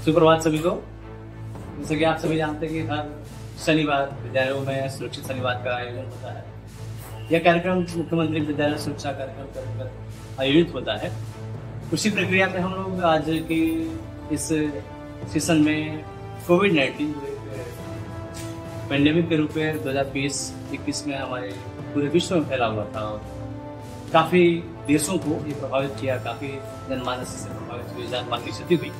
सुप्रभात सभी को। जैसे कि आप सभी जानते हैं कि हर शनिवार विद्यालयों में सुरक्षित शनिवार का आयोजन होता है। यह कार्यक्रम मुख्यमंत्री विद्यालय सुरक्षा कार्यक्रम कर आयोजित होता है। उसी प्रक्रिया में हम लोग आज के इस सेशन में कोविड-19 पेंडेमिक के रूप में 2020-21 में हमारे पूरे विश्व में फैला हुआ था और काफ़ी देशों को ये प्रभावित किया, काफ़ी जनमानस से प्रभावित हुई, जान-माल की क्षति हुई।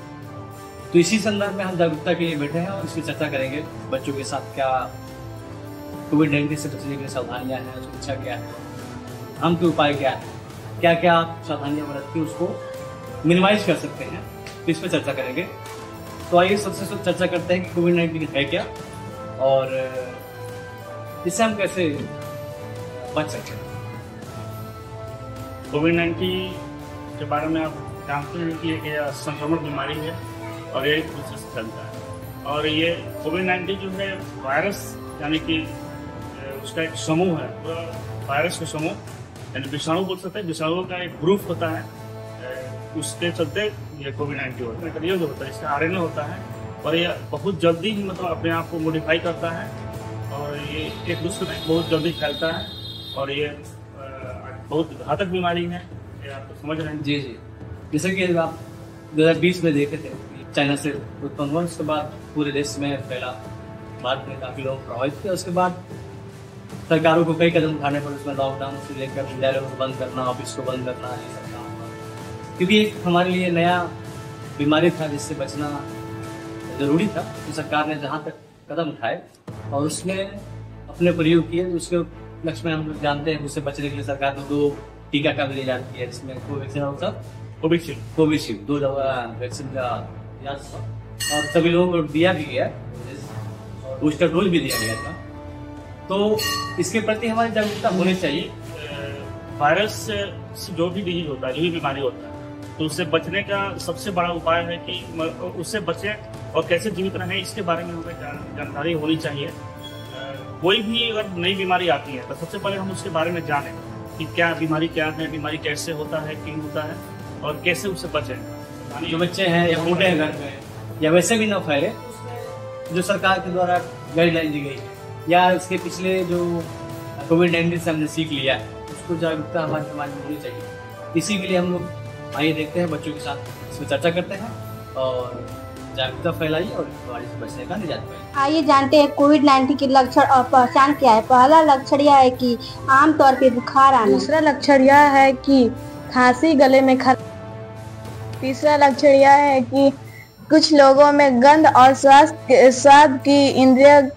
तो इसी संदर्भ में हम जागरूकता के लिए बैठे हैं और इसकी चर्चा करेंगे। बच्चों के साथ क्या कोविड-19 से बचने के लिए सावधानियाँ हैं, सुरक्षा क्या है, हम के उपाय क्या है, क्या क्या सावधानियाँ बरत के उसको मिनिमाइज कर सकते हैं, तो इस पर चर्चा करेंगे। तो आइए सबसे चर्चा करते हैं कि कोविड-19 है क्या और इससे हम कैसे बच सकते हैं। कोविड-19 के बारे में आप जानते हैं कि एक संक्रमण बीमारी है और ये एक दूसरे से फैलता है। और ये कोविड-19 जो है वायरस यानी कि उसका एक समूह है, पूरा वायरस का समूह यानी विषाणु बोल सकते हैं। विषाणुओं का एक ग्रुप होता है, उसके चलते ये कोविड-19 होता है। ये जो होता है इसका आरएनए होता है और ये बहुत जल्दी ही मतलब अपने आप को मॉडिफाई करता है और ये एक दूसरे में बहुत जल्दी फैलता है और ये बहुत घातक बीमारी है। ये आप तो समझ रहे हैं। जी जी, जैसे कि आप 2020 में देखे थे चाइना से उत्पन्न हुआ, उसके बाद पूरे देश में फैला, भारत में काफ़ी लोग प्रभावित थे। उसके बाद सरकारों को कई कदम उठाने पड़े, उसमें लॉकडाउन से लेकर विद्यालयों को बंद करना, ऑफिस को बंद करना, ये सब काम हुआ। क्योंकि एक हमारे लिए नया बीमारी था जिससे बचना ज़रूरी था। तो सरकार ने जहाँ तक कदम उठाए और उसमें अपने प्रयोग किए, उसके लक्ष्य में हम लोग जानते हैं उससे बचने के लिए सरकार ने 2 टीका का भी जारी किया, जिसमें कोविशील्ड 2 दवा वैक्सीन का और सभी लोगों को दिया भी गया, बूस्टर डोज भी दिया गया था। तो इसके प्रति हमारी जागरूकता होनी चाहिए। वायरस से जो भी डिजीज होता है, जो भी बीमारी होता है, तो उससे बचने का सबसे बड़ा उपाय है कि उससे बचें और कैसे जीवित रहें, इसके बारे में हमें जानकारी होनी चाहिए। कोई भी अगर नई बीमारी आती है तो सबसे पहले हम उसके बारे में जानें कि क्या बीमारी क्या है, बीमारी कैसे होता है, क्यों होता है और कैसे उससे बचें। जो बच्चे हैं या बूढ़े हैं घर में या वैसे भी न फैले, जो सरकार के द्वारा गाइडलाइन दी गई है या इसके पिछले जो कोविड-19 से हमने सीख लिया है, उसको जागरूकता हमारे समाज में होनी चाहिए। इसी के लिए हम लोग आइए देखते हैं, बच्चों के साथ इसमें चर्चा करते हैं और जागरूकता फैलाई और बीमारी से बचने का निजात पाए। आइए जानते हैं कोविड-19 के लक्षण और पहचान क्या है। पहला लक्षण यह है कि आमतौर पे बुखार आना। दूसरा लक्षण यह है कि खांसी, गले में खराश। तीसरा लक्षण यह है कि कुछ लोगों में गंध और स्वाद की इंद्रिय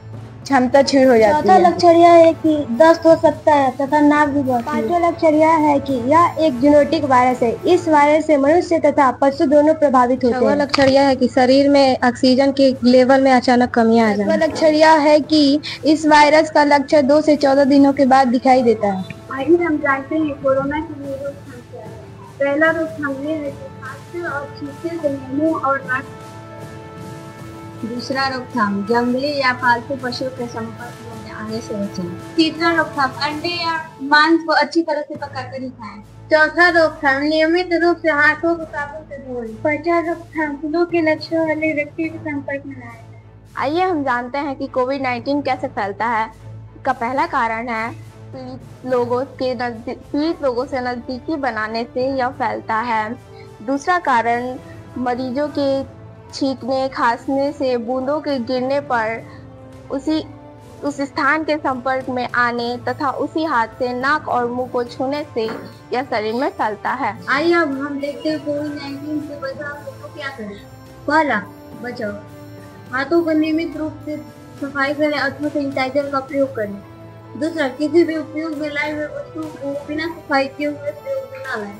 क्षमता क्षीण हो जाती है। चौथा लक्षण यह है कि दस्त हो सकता है तथा नाक भी बढ़ती है। पांचवा लक्षण यह है कि यह एक जूनोटिक वायरस है। इस वायरस से मनुष्य तथा पशु दोनों प्रभावित होते हैं। छठवां लक्षण यह है कि शरीर में ऑक्सीजन के लेवल में अचानक कमी आ जाए। सातवां लक्षण यह है कि इस वायरस का लक्षण 2 से 14 दिनों के बाद दिखाई देता है। आइए हम जानते हैं कोरोना के लिए रोकथाम क्या है। पहला रोकथाम ये है कि खांसते और छींकते से मुंह और नाक। दूसरा रोकथाम जंगली या पालतू पशुओं के संपर्क में आने से बचें। तीसरा रोकथाम अंडे या मांस को अच्छी तरह से पकाकर ही खाएं। चौथा रोकथाम नियमित रूप से हाथों को साबुन से धोएं। पांचवा रोकथाम फ्लू के लक्षण वाले व्यक्ति के संपर्क में न आए। आइए हम जानते हैं कि कोविड-19 कैसे फैलता है। इसका पहला कारण है पीड़ित लोगों से नजदीकी बनाने से यह फैलता है। दूसरा कारण मरीजों के छींकने, खांसने से बूंदों के गिरने पर उस स्थान के संपर्क में आने तथा उसी हाथ से नाक और मुंह को छूने से यह शरीर में फैलता है। आइए अब हम देखते हैं कोविड-19 से बचाव के लिए क्या करें। पहला, बचाव, हाथों को नियमित रूप से सफाई करें अथवा सैनिटाइजर का प्रयोग करें। दूसरा, किसी भी उपयोग में लाए हुए वस्तु को बिना सफाई किए हुए प्रयोग में न लाएं।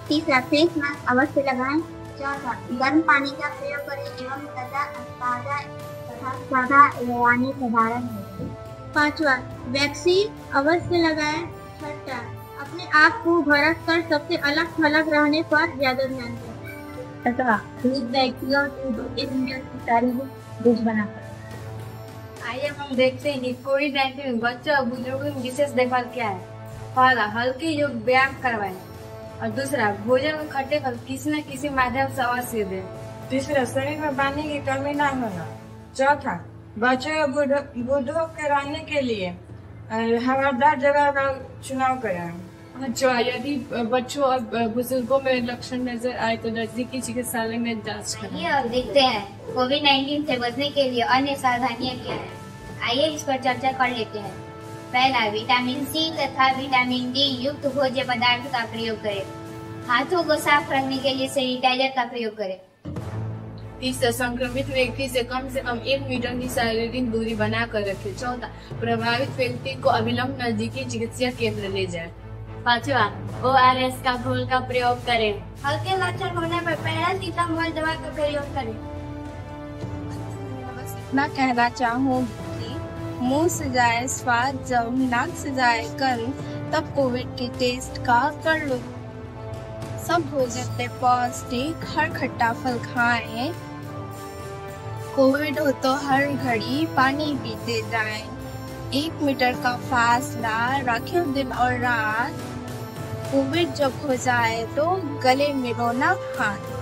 तीसरा, फेस मास्क अवश्य लगाएं। चौथा, गर्म पानी का प्रयोग करें एवं सादा लगाने साधारण है। पांचवा, वैक्सीन अवश्य लगाएं। छठा, अपने आप को बरस कर सबसे अलग थलग रहने पर ज्यादा ध्यान दें तथा खुद व्यक्तियों को 1 मिनट की तारीफ बुझ बनाकर। आइए हम देखते हैं कि कोविड-19 में बच्चों और बुजुर्गों में विशेष देखभाल क्या है। पहला, हल्के योग व्यायाम करवाएं और दूसरा, भोजन में खट्टे फल किसी न किसी माध्यम से अवश्य दें। तीसरा, शरीर में पानी की कमी ना होना। चौथा, बच्चों या बूढ़ों के रहने के लिए हवादार जगह का चुनाव करें। अच्छा, यदि बच्चों और बुजुर्गों में लक्षण नजर आए तो नजदीकी चिकित्सालय में जांच कराएं। आइए अब देखते हैं कोविड-19 से बचने के लिए अन्य सावधानियां क्या है। आइए इस पर चर्चा कर लेते हैं। पहला, विटामिन सी तथा विटामिन डी युक्त भोज्य पदार्थ का प्रयोग करें। हाथों को साफ रखने के लिए सैनिटाइजर का प्रयोग करें। तीसरा, संक्रमित व्यक्ति से कम 1 मीटर की शारीरिक दूरी बनाकर रखें। चौथा, प्रभावित व्यक्ति को अविलंब नजदीकी चिकित्सा केंद्र ले जाएं। पांचवा, ORS का घोल का प्रयोग करें। हल्के लक्षण होने पर पैरासीटामोल दवा का प्रयोग करें। मैं कहना चाहूँगी, मुंह से जाए स्वाद जब नाक से जाए गंध, तब कोविड के टेस्ट का कर लो। सब भोजन में पौष्टिक, हर खट्टा फल खाएं। कोविड हो तो हर घड़ी पानी पीते जाएं। 1 मीटर का फासला रखें दिन और रात। कोविड जब हो जाए तो गले मिलो ना हाथ।